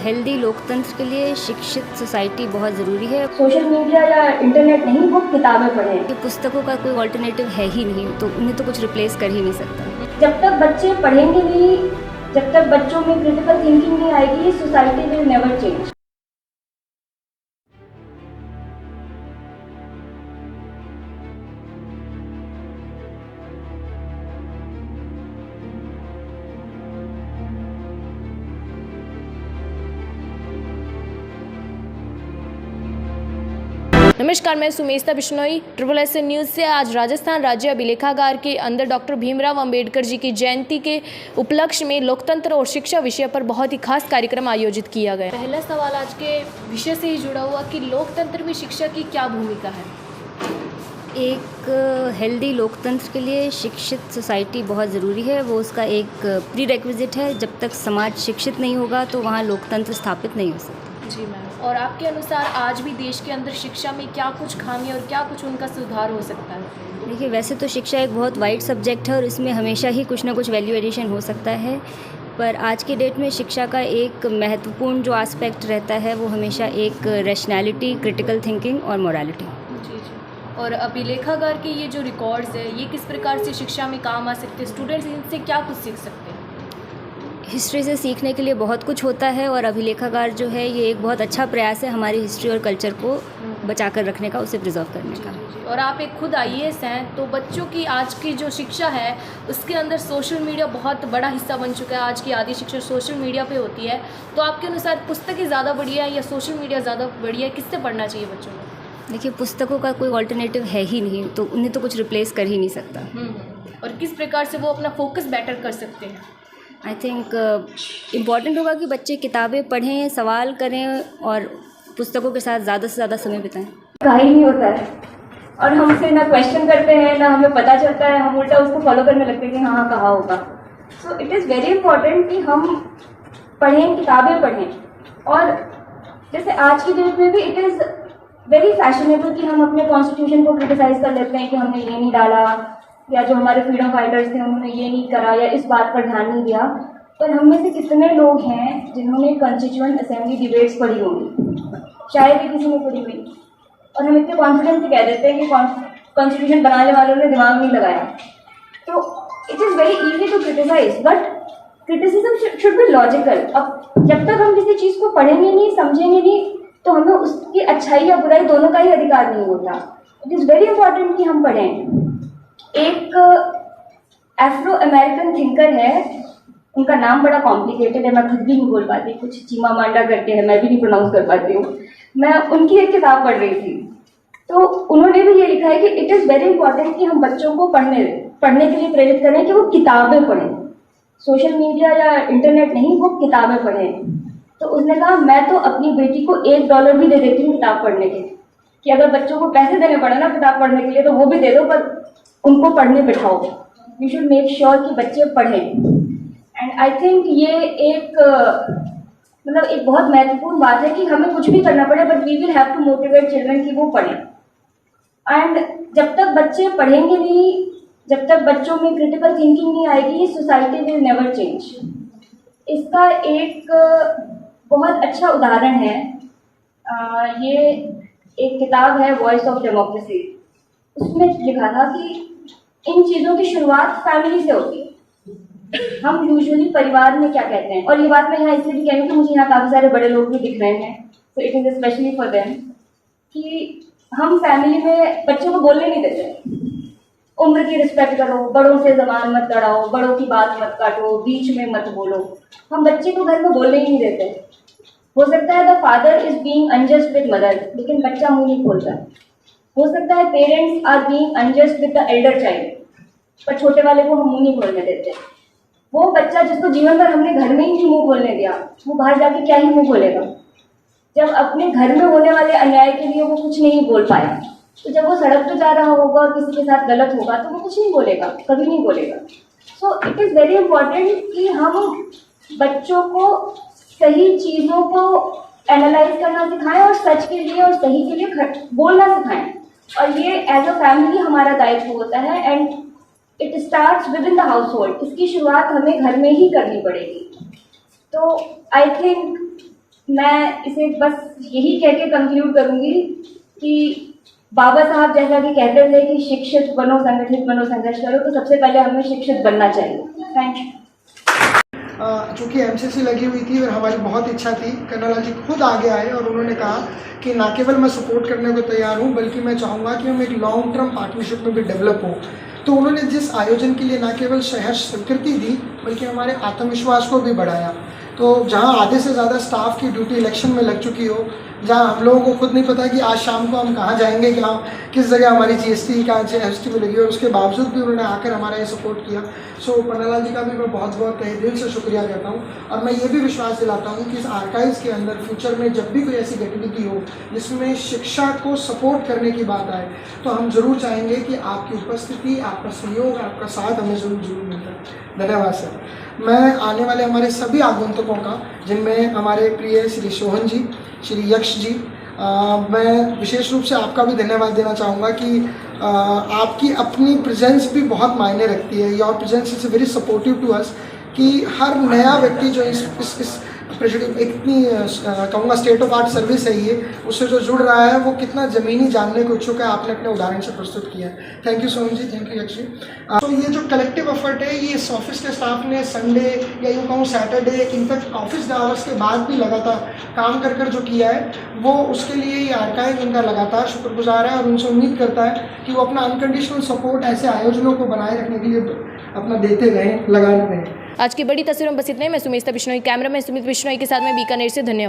Healthy लोकतंत्र के लिए शिक्षित सोसाइटी बहुत ज़रूरी है। सोशल मीडिया या इंटरनेट नहीं, वो किताबें पढ़ें। कि पुस्तकों का कोई ऑल्टरनेटिव है ही नहीं, तो उन्हें तो कुछ रिप्लेस कर ही नहीं सकता। जब तक बच्चे पढ़ेंगे नहीं, जब तक बच्चों में क्रिटिकल थिंकिंग नहीं आएगी, सोसाइटी विल नेवर चेंज। नमस्कार, मैं सुमेशता बिश्नोई SSS न्यूज़ से। आज राजस्थान राज्य अभिलेखागार के अंदर डॉक्टर भीमराव अंबेडकर जी की जयंती के उपलक्ष्य में लोकतंत्र और शिक्षा विषय पर बहुत ही खास कार्यक्रम आयोजित किया गया। पहला सवाल आज के विषय से ही जुड़ा हुआ कि लोकतंत्र में शिक्षा की क्या भूमिका है। एक हेल्दी लोकतंत्र के लिए शिक्षित सोसाइटी बहुत ज़रूरी है। वो उसका एक प्री रेक्विजिट है। जब तक समाज शिक्षित नहीं होगा तो वहाँ लोकतंत्र स्थापित नहीं हो सकता। जी मैम, और आपके अनुसार आज भी देश के अंदर शिक्षा में क्या कुछ खामी और क्या कुछ उनका सुधार हो सकता है। देखिए, वैसे तो शिक्षा एक बहुत वाइड सब्जेक्ट है और इसमें हमेशा ही कुछ ना कुछ वैल्यू एडिशन हो सकता है, पर आज के डेट में शिक्षा का एक महत्वपूर्ण जो एस्पेक्ट रहता है वो हमेशा एक रैशनैलिटी, क्रिटिकल थिंकिंग और मोरालिटी। जी जी। और अभिलेखागार के ये जो रिकॉर्ड्स है, ये किस प्रकार से शिक्षा में काम आ सकते हैं, स्टूडेंट्स इनसे क्या कुछ सीख सकते हैं। हिस्ट्री से सीखने के लिए बहुत कुछ होता है और अभिलेखागार जो है ये एक बहुत अच्छा प्रयास है हमारी हिस्ट्री और कल्चर को बचा कर रखने का, उसे प्रिजर्व करने का। और आप एक खुद IAS हैं, तो बच्चों की आज की जो शिक्षा है उसके अंदर सोशल मीडिया बहुत बड़ा हिस्सा बन चुका है। आज की आधी शिक्षा सोशल मीडिया पे होती है, तो आपके अनुसार पुस्तकें ज़्यादा बढ़िया है या सोशल मीडिया ज़्यादा बढ़िया है, किससे पढ़ना चाहिए बच्चों को। देखिए, पुस्तकों का कोई ऑल्टरनेटिव है ही नहीं, तो उन्हें तो कुछ रिप्लेस कर ही नहीं सकता। और किस प्रकार से वो अपना फोकस बेटर कर सकते हैं। आई थिंक इम्पॉर्टेंट होगा कि बच्चे किताबें पढ़ें, सवाल करें और पुस्तकों के साथ ज़्यादा से ज़्यादा समय बिताएं। कहा ही नहीं होता है और हम उसे ना क्वेश्चन करते हैं, ना हमें पता चलता है, हम उल्टा उसको फॉलो करने लगते हैं कि हाँ कहा होगा। So it is very important कि हम पढ़ें, किताबें पढ़ें। और जैसे आज की डेट में भी इट इज़ वेरी फैशनेबल कि हम अपने कॉन्स्टिट्यूशन को क्रिटिसाइज कर लेते हैं कि हमने ये नहीं डाला, या जो हमारे फ्रीडम फाइटर्स थे उन्होंने ये नहीं करा, या इस बात पर ध्यान नहीं दिया। पर हम में से कितने लोग हैं जिन्होंने कॉन्स्टिट्यूएंट असेंबली डिबेट्स पढ़ी होंगी, शायद ही किसी ने पढ़ी हुई, और हम इतने कॉन्फिडेंस से कह देते हैं कि कॉन्स्टिट्यूशन बनाने वालों ने दिमाग नहीं लगाया। तो it is very easy to criticise, but criticism should be logical. अब जब तक हम किसी चीज़ को पढ़ेंगे नहीं, समझेंगे नहीं, तो हमें उसकी अच्छाई या बुराई दोनों का ही अधिकार नहीं होता। इट इज़ वेरी इंपॉर्टेंट कि हम पढ़ें। एक एफ्रो अमेरिकन थिंकर है, उनका नाम बड़ा कॉम्प्लिकेटेड है, मैं खुद भी नहीं बोल पाती, कुछ चिमामांडा करके है, मैं भी नहीं प्रोनाउंस कर पाती हूँ। मैं उनकी एक किताब पढ़ रही थी, तो उन्होंने भी ये लिखा है कि इट इज़ वेरी इंपॉर्टेंट कि हम बच्चों को पढ़ने के लिए प्रेरित करें कि वो किताबें पढ़ें। सोशल मीडिया या इंटरनेट नहीं, वो किताबें पढ़ें। तो उसने कहा मैं तो अपनी बेटी को $1 भी दे देती हूँ किताब पढ़ने के, कि अगर बच्चों को पैसे देने पड़े ना किताब पढ़ने के लिए तो वो भी दे दो, पर उनको पढ़ने बिठाओ। वी शुड मेक श्योर कि बच्चे पढ़ें। एंड आई थिंक ये एक मतलब एक बहुत महत्वपूर्ण बात है कि हमें कुछ भी करना पड़े, but we will have to motivate children कि वो पढ़ें। एंड जब तक बच्चे पढ़ेंगे नहीं, जब तक बच्चों में क्रिटिकल थिंकिंग नहीं आएगी, सोसाइटी विल नेवर चेंज। इसका एक बहुत अच्छा उदाहरण है, ये एक किताब है वॉइस ऑफ डेमोक्रेसी। उसमें लिखा था कि इन चीज़ों की शुरुआत फैमिली से होती है। हम यूजुअली परिवार में क्या कहते हैं, और ये बात मैं यहाँ इसलिए भी कह रही हूँ कि मुझे यहाँ काफ़ी सारे बड़े लोग भी दिख रहे हैं, तो it is specially for them, कि हम फैमिली में बच्चों को बोलने नहीं देते। उम्र की रिस्पेक्ट करो, बड़ों से ज़बान मत लड़ाओ, बड़ों की बात मत काटो, बीच में मत बोलो। हम बच्चे को घर में बोलने ही नहीं देते। हो सकता है the father is being unjust with mother, लेकिन बच्चा मुँह नहीं खोलता। हो सकता है parents are being unjust with the elder child, पर छोटे वाले को हम मुंह नहीं खोलने देते। वो बच्चा जिसको जीवन भर हमने घर में ही नहीं मुंह खोलने दिया, वो बाहर जाके क्या ही मुंह खोलेगा। जब अपने घर में होने वाले अन्याय के लिए वो कुछ नहीं बोल पाया, तो जब वो सड़क पर जा रहा होगा, किसी के साथ गलत होगा, तो वो कुछ नहीं बोलेगा, कभी नहीं बोलेगा। So it is very important कि हम बच्चों को सही चीज़ों को एनालाइज करना सिखाएं और सच के लिए और सही के लिए बोलना सिखाएं। और ये एज अ फैमिली हमारा दायित्व होता है। And it starts with in the house hold. इसकी शुरुआत हमें घर में ही करनी पड़ेगी। तो आई थिंक मैं इसे बस यही कह के कंक्लूड करूंगी कि बाबा साहब जैसा कि कहते थे कि शिक्षित बनो, संगठित बनो, संघर्ष करो, तो सबसे पहले हमें शिक्षित बनना चाहिए। Thank you. चूँकि एमसीसी लगी हुई थी और हमारी बहुत इच्छा थी, कर्नल जी खुद आगे आए और उन्होंने कहा कि ना केवल मैं सपोर्ट करने को तैयार हूँ बल्कि मैं चाहूँगा कि हम एक लॉन्ग टर्म पार्टनरशिप में भी डेवलप हो। तो उन्होंने जिस आयोजन के लिए ना केवल शहर स्वीकृति दी बल्कि हमारे आत्मविश्वास को भी बढ़ाया। तो जहाँ आधे से ज़्यादा स्टाफ की ड्यूटी इलेक्शन में लग चुकी हो, जहाँ हम लोगों को खुद नहीं पता कि आज शाम को हम कहाँ जाएंगे, किस जगह हमारी जीएसटी कहाँ से एसटी में लगी, और उसके बावजूद भी उन्होंने आकर हमारा ये सपोर्ट किया। सो पन्नालाल जी का भी मैं बहुत बहुत तहे दिल से शुक्रिया करता हूँ। और मैं ये भी विश्वास दिलाता हूँ कि इस आर्काइव्स के अंदर फ्यूचर में जब भी कोई ऐसी गतिविधि हो जिसमें शिक्षा को सपोर्ट करने की बात आए, तो हम ज़रूर चाहेंगे कि आपकी उपस्थिति, आपका सहयोग, आपका साथ हमें ज़रूर मिलता है। धन्यवाद सर। मैं आने वाले हमारे सभी आगंतुकों का, जिनमें हमारे प्रिय श्री सोहन जी, श्री यक्ष जी, मैं विशेष रूप से आपका भी धन्यवाद देना चाहूँगा कि आपकी अपनी प्रेजेंस भी बहुत मायने रखती है। Your presence is very supportive to us, कि हर नया व्यक्ति जो इस इतनी कहूँगा स्टेट ऑफ आर्ट सर्विस है ये, उससे जो जुड़ रहा है वो कितना ज़मीनी जानने को इच्छुक है, आपने अपने उदाहरण से प्रस्तुत किया है। Thank you Sohan ji, thank you Yaksh ji. तो ये जो कलेक्टिव एफर्ट है, ये इस ऑफिस के स्टाफ ने संडे या यूँ कहूँ सैटरडे, इनफैक्ट ऑफिस आवर्स के बाद भी लगातार काम कर जो किया है, वो उसके लिए ये आर्काइव उनका लगातार शुक्रगुजार है और उनसे उम्मीद करता है कि वो अपना अनकंडीशनल सपोर्ट ऐसे आयोजनों को बनाए रखने के लिए अपना देते रहें, लगाते रहें। आज की बड़ी तस्वीरों में बस इतना ही। मैं सुमिता बिश्नोई, कैमरा में सुमित बिश्नोई के साथ में बीकानेर से। धन्यवाद।